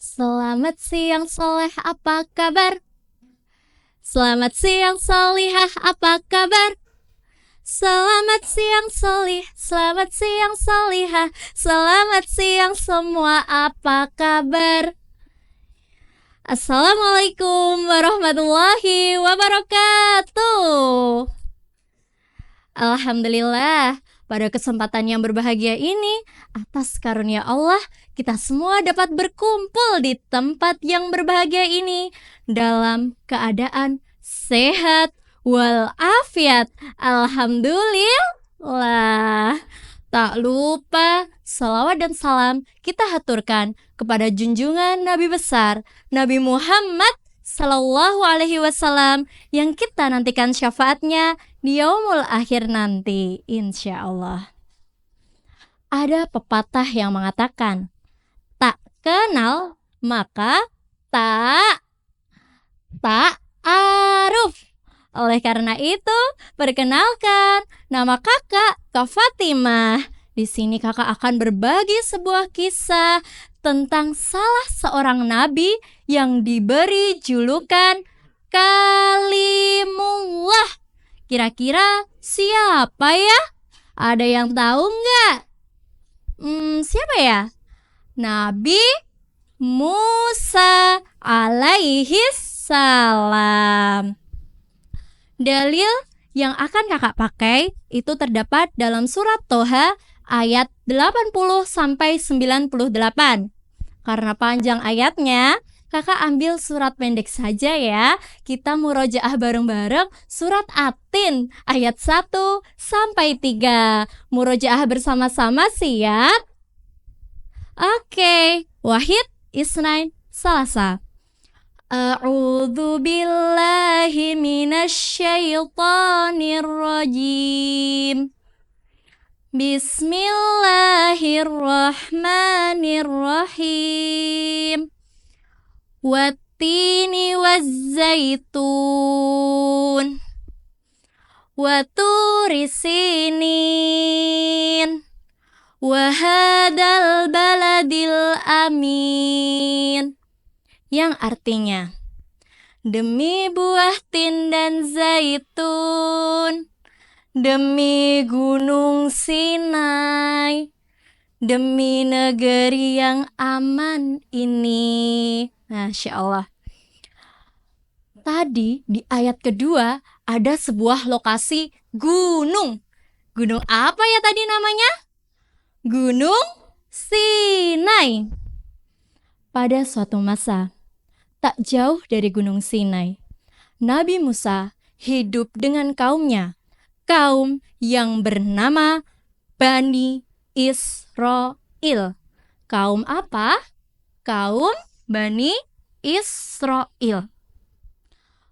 Selamat siang soleh, apa kabar? Selamat siang solihah, apa kabar? Selamat siang solih, selamat siang solihah, selamat siang semua, apa kabar? Assalamualaikum warahmatullahi wabarakatuh. Alhamdulillah, pada kesempatan yang berbahagia ini, atas karunia Allah, kita semua dapat berkumpul di tempat yang berbahagia ini dalam keadaan sehat walafiat. Alhamdulillah. Tak lupa salawat dan salam kita haturkan kepada junjungan Nabi besar Nabi Muhammad Sallallahu Alaihi Wasallam yang kita nantikan syafaatnya di yaumul akhir nanti, insya Allah. Ada pepatah yang mengatakan, tak kenal maka tak aruf. Oleh karena itu, perkenalkan, nama kakak Kak Fatimah. Di sini kakak akan berbagi sebuah kisah tentang salah seorang nabi yang diberi julukan Kalimullah. Kira-kira siapa ya? Ada yang tahu nggak? Siapa ya? Nabi Musa alaihi salam. Dalil yang akan kakak pakai itu terdapat dalam surat Toha ayat 80-98. Karena panjang ayatnya, kakak ambil surat pendek saja ya. Kita murojaah bareng-bareng surat At-Tin ayat 1-3. Murojaah bersama-sama, siap? Oke, Wahid, Isnain, Salasa. A'udzu billahi minasyaitonir rajim. Bismillahirrahmanirrahim. Wattini wazzaitun. Waturi sinin. Wahadal baladil amin. Yang artinya, demi buah tin dan zaitun, demi gunung Sinai, demi negeri yang aman ini. Masya Allah. Tadi di ayat kedua ada sebuah lokasi gunung. Gunung apa ya tadi namanya? Gunung Sinai. Pada suatu masa, tak jauh dari Gunung Sinai, Nabi Musa hidup dengan kaumnya, kaum yang bernama Bani Israel. Kaum apa? Kaum Bani Israel.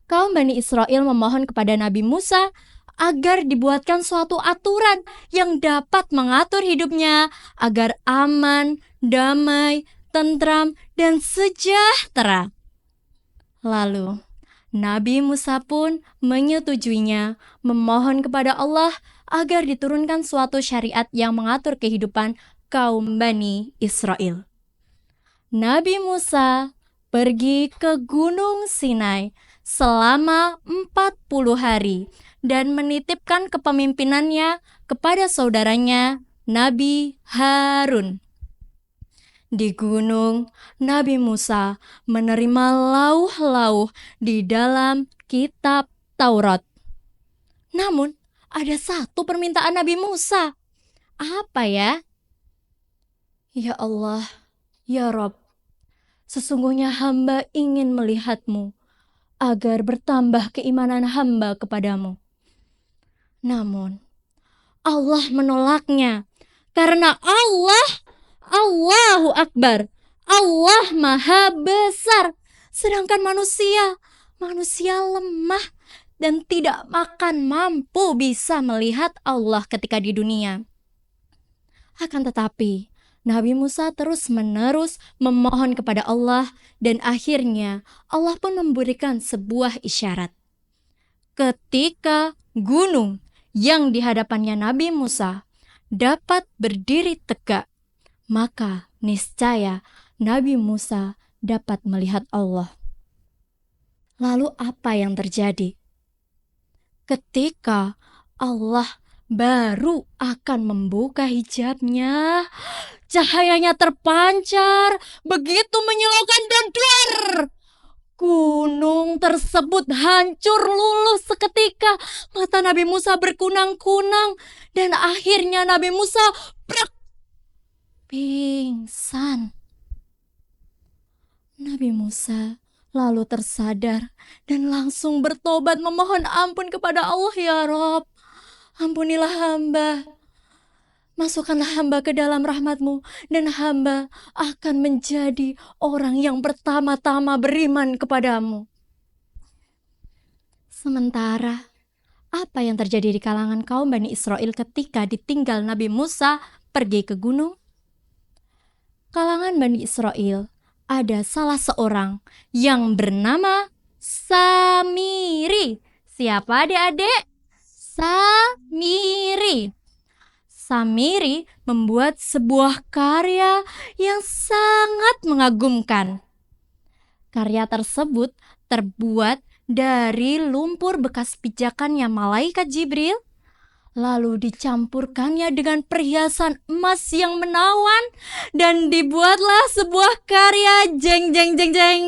Kaum Bani Israel memohon kepada Nabi Musa agar dibuatkan suatu aturan yang dapat mengatur hidupnya agar aman, damai, tentram, dan sejahtera. Lalu, Nabi Musa pun menyetujuinya, memohon kepada Allah agar diturunkan suatu syariat yang mengatur kehidupan kaum Bani Israel. Nabi Musa pergi ke Gunung Sinai selama 40 hari dan menitipkan kepemimpinannya kepada saudaranya Nabi Harun. Di gunung, Nabi Musa menerima lauh-lauh di dalam kitab Taurat. Namun, ada satu permintaan Nabi Musa. Apa ya? Ya Allah, ya Rob, sesungguhnya hamba ingin melihatmu agar bertambah keimanan hamba kepadamu. Namun, Allah menolaknya karena Allahu Akbar, Allah Maha Besar. Sedangkan manusia lemah dan tidak akan mampu bisa melihat Allah ketika di dunia. Akan tetapi, Nabi Musa terus-menerus memohon kepada Allah dan akhirnya Allah pun memberikan sebuah isyarat. Ketika gunung yang di hadapannya Nabi Musa dapat berdiri tegak, maka niscaya Nabi Musa dapat melihat Allah. Lalu apa yang terjadi? Ketika Allah baru akan membuka hijabnya, cahayanya terpancar, begitu menyilaukan dan duar. Gunung tersebut hancur luluh seketika. Mata Nabi Musa berkunang-kunang dan akhirnya Nabi Musa pingsan. Nabi Musa lalu tersadar dan langsung bertobat memohon ampun kepada Allah. Ya Rob, ampunilah hamba. Masukkanlah hamba ke dalam rahmat-Mu dan hamba akan menjadi orang yang pertama-tama beriman kepadamu. Sementara, apa yang terjadi di kalangan kaum Bani Israel ketika ditinggal Nabi Musa pergi ke gunung? Kalangan Bani Israel ada salah seorang yang bernama Samiri. Siapa adik-adik? Samiri. Samiri membuat sebuah karya yang sangat mengagumkan. Karya tersebut terbuat dari lumpur bekas pijakannya malaikat Jibril, lalu dicampurkannya dengan perhiasan emas yang menawan, dan dibuatlah sebuah karya jeng jeng jeng jeng,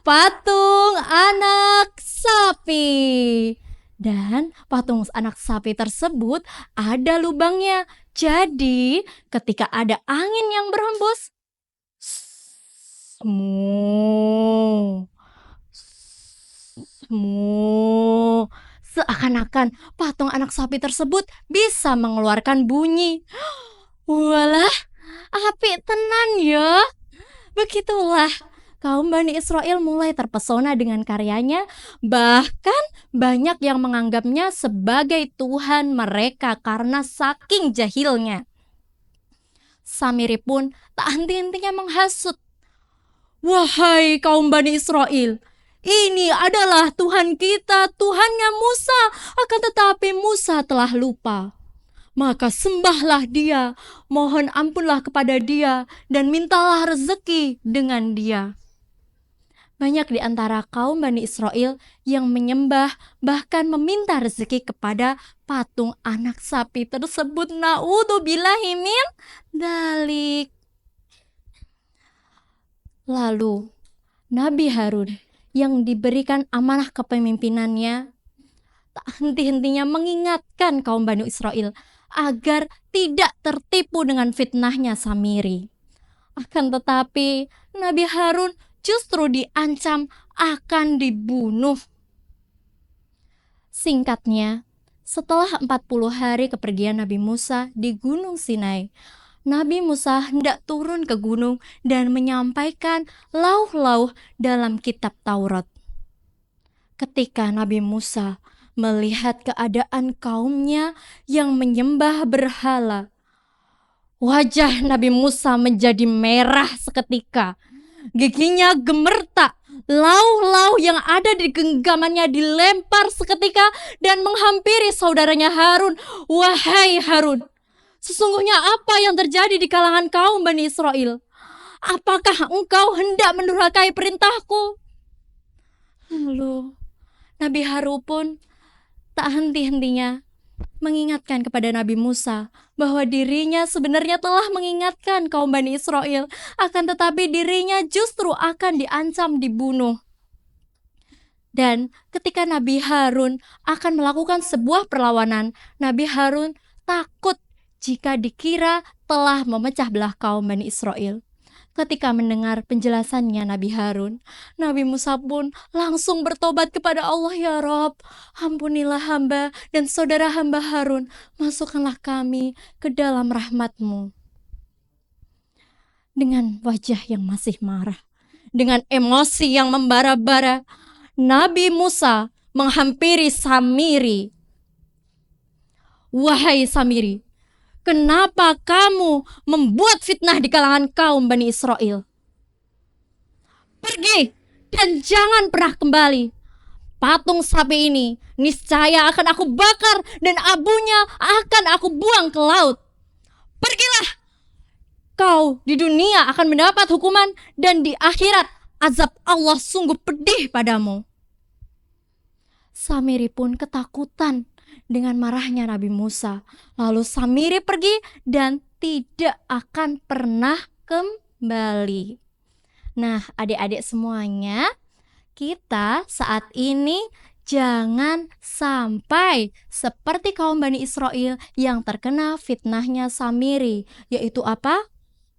patung anak sapi. Dan patung anak sapi tersebut ada lubangnya. Jadi ketika ada angin yang berhembus, seakan-akan patung anak sapi tersebut bisa mengeluarkan bunyi. Walah, apik tenan ya. Begitulah kaum Bani Israel mulai terpesona dengan karyanya, bahkan banyak yang menganggapnya sebagai Tuhan mereka karena saking jahilnya. Samiri pun tak henti-hentinya menghasut. Wahai kaum Bani Israel, ini adalah Tuhan kita, Tuhannya Musa, akan tetapi Musa telah lupa. Maka sembahlah dia, mohon ampunlah kepada dia, dan mintalah rezeki dengan dia. Banyak di antara kaum Bani Israel yang menyembah bahkan meminta rezeki kepada patung anak sapi tersebut. Na'udzubillahi min dzalik. Lalu Nabi Harun yang diberikan amanah kepemimpinannya tak henti-hentinya mengingatkan kaum Bani Israel agar tidak tertipu dengan fitnahnya Samiri. Akan tetapi Nabi Harun justru diancam akan dibunuh. Singkatnya, setelah 40 hari kepergian Nabi Musa di Gunung Sinai, Nabi Musa hendak turun ke gunung dan menyampaikan lauh-lauh dalam kitab Taurat. Ketika Nabi Musa melihat keadaan kaumnya yang menyembah berhala, wajah Nabi Musa menjadi merah seketika. Giginya gemertak, lauh-lauh yang ada di genggamannya dilempar seketika dan menghampiri saudaranya Harun. Wahai Harun, sesungguhnya apa yang terjadi di kalangan kaum Bani Israel? Apakah engkau hendak mendurhakai perintahku? Lalu Nabi Harun pun tak henti-hentinya mengingatkan kepada Nabi Musa bahwa dirinya sebenarnya telah mengingatkan kaum Bani Israel, akan tetapi dirinya justru akan diancam dibunuh. Dan ketika Nabi Harun akan melakukan sebuah perlawanan, Nabi Harun takut jika dikira telah memecah belah kaum Bani Israel. Ketika mendengar penjelasannya Nabi Harun, Nabi Musa pun langsung bertobat kepada Allah. Ya Rob, ampunilah hamba dan saudara hamba Harun, masukkanlah kami ke dalam rahmat-Mu. Dengan wajah yang masih marah, dengan emosi yang membara-bara, Nabi Musa menghampiri Samiri. Wahai Samiri, kenapa kamu membuat fitnah di kalangan kaum Bani Israel? Pergi dan jangan pernah kembali. Patung sapi ini niscaya akan aku bakar dan abunya akan aku buang ke laut. Pergilah. Kau di dunia akan mendapat hukuman dan di akhirat azab Allah sungguh pedih padamu. Samiri pun ketakutan dengan marahnya Nabi Musa. Lalu Samiri pergi dan tidak akan pernah kembali. Nah, adik-adik semuanya, kita saat ini jangan sampai seperti kaum Bani Israel yang terkena fitnahnya Samiri, yaitu apa?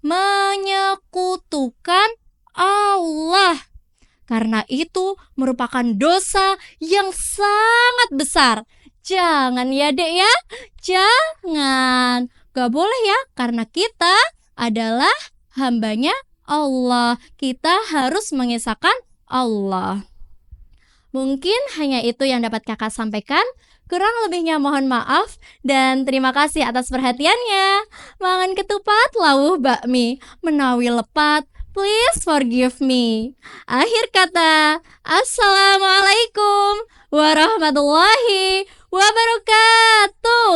Menyekutukan Allah. Karena itu merupakan dosa yang sangat besar. Jangan ya dek ya, jangan. Gak boleh ya, karena kita adalah hambanya Allah. Kita harus mengesahkan Allah. Mungkin hanya itu yang dapat kakak sampaikan. Kurang lebihnya mohon maaf dan terima kasih atas perhatiannya. Mangan ketupat lawuh bakmi, menawi lepat, please forgive me. Akhir kata, Assalamualaikum warahmatullahi wabarakatuh.